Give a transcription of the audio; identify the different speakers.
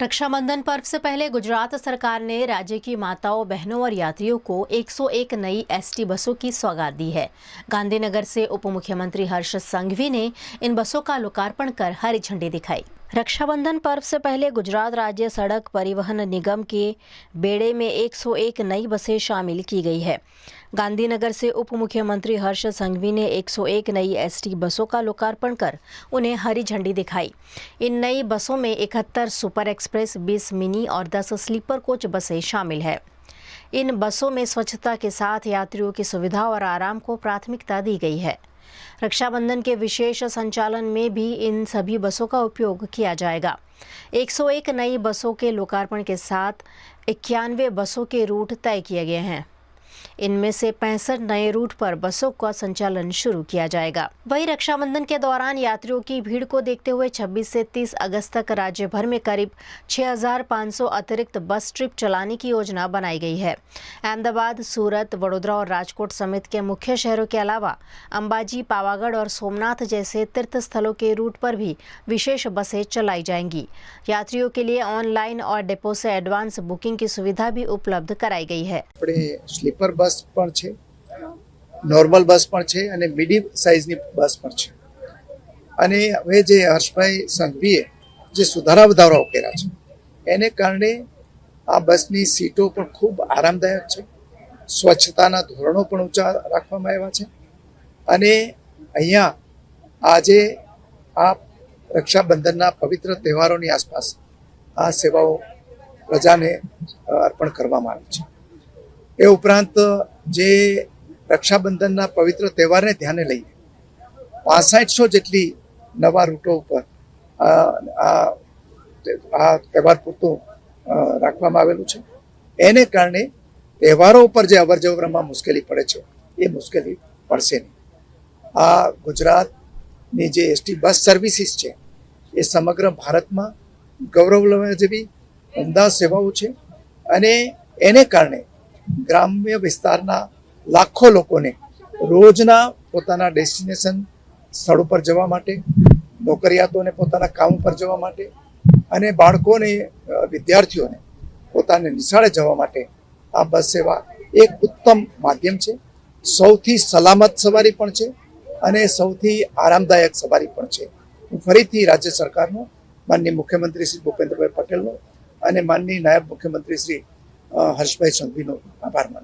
Speaker 1: रक्षाबंधन पर्व से पहले गुजरात सरकार ने राज्य की माताओं, बहनों और यात्रियों को 101 नई एसटी बसों की सौगात दी है। गांधीनगर से उप मुख्यमंत्री हर्ष संघवी ने इन बसों का लोकार्पण कर हरी झंडी दिखाई। रक्षाबंधन पर्व से पहले गुजरात राज्य सड़क परिवहन निगम के बेड़े में 101 नई बसें शामिल की गई है। गांधीनगर से उप मुख्यमंत्री हर्ष संघवी ने 101 नई एसटी बसों का लोकार्पण कर उन्हें हरी झंडी दिखाई। इन नई बसों में 71 सुपर एक्सप्रेस, 20 मिनी और 10 स्लीपर कोच बसें शामिल है। इन बसों में स्वच्छता के साथ यात्रियों की सुविधा और आराम को प्राथमिकता दी गई है। रक्षाबंधन के विशेष संचालन में भी इन सभी बसों का उपयोग किया जाएगा। 101 नई बसों के लोकार्पण के साथ 91 बसों के रूट तय किए गए हैं। इनमें से 65 नए रूट पर बसों का संचालन शुरू किया जाएगा। वहीं रक्षाबंधन के दौरान यात्रियों की भीड़ को देखते हुए 26 से 30 अगस्त तक राज्य भर में करीब 6500 अतिरिक्त बस ट्रिप चलाने की योजना बनाई गई है। अहमदाबाद, सूरत, वडोदरा और राजकोट समेत के मुख्य शहरों के अलावा अंबाजी, पावागढ़ और सोमनाथ जैसे तीर्थ स्थलों के रूट पर भी विशेष बसें चलाई जाएंगी। यात्रियों के लिए ऑनलाइन और डिपो से एडवांस बुकिंग की सुविधा भी उपलब्ध कराई गई है।
Speaker 2: स्लीपर बस पण छे, नॉर्मल बस पण छे અને મીડિયમ સાઇઝની બસ પણ છે। અને હવે જે હર્ષભાઈ સંઘવીએ જે સુધારા વધારાઓ કર્યા છે એને કારણે આ બસની સીટો પણ ખૂબ આરામદાયક છે। સ્વચ્છતાના ધોરણો પણ ઊંચા રાખવામાં આવ્યા છે અને અહીંયા આજે આ રક્ષાબંધનના પવિત્ર તહેવારોની આસપાસ આ સેવાઓ પ્રજાને અર્પણ કરવામાં આવી છે। એ ઉપરાંત જે રક્ષાબંધનના પવિત્ર તહેવારને ધ્યાને લઈને 6500 જેટલી નવા રૂટો ઉપર આ તહેવાર પૂરતું રાખવામાં આવેલું છે। એને કારણે તહેવારો ઉપર જે અવરજવરમાં મુશ્કેલી પડે છે એ મુશ્કેલી પડશે નહીં। આ ગુજરાતની જે એસટી બસ સર્વિસીસ છે એ સમગ્ર ભારતમાં ગૌરવ લેવા જેવી ઉમદા સેવાઓ છે અને એને કારણે ગ્રામ્ય વિસ્તારના લાખો લોકોને રોજના પોતાના ડેસ્ટિનેશન સ્થળ ઉપર જવા માટે, નોકરિયાતોને પોતાના કામ ઉપર જવા માટે અને બાળકોને, વિદ્યાર્થીઓને પોતાને નિશાળે જવા માટે આ બસ સેવા એક ઉત્તમ માધ્યમ છે। સૌથી સલામત સવારી પણ છે અને સૌથી આરામદાયક સવારી પણ છે। હું ફરીથી રાજ્ય સરકારનો, માનનીય મુખ્યમંત્રી શ્રી ભૂપેન્દ્રભાઈ પટેલનો અને માનનીય નાયબ મુખ્યમંત્રી શ્રી હર્ષભાઈ સંઘવીનો આભાર માનું છું।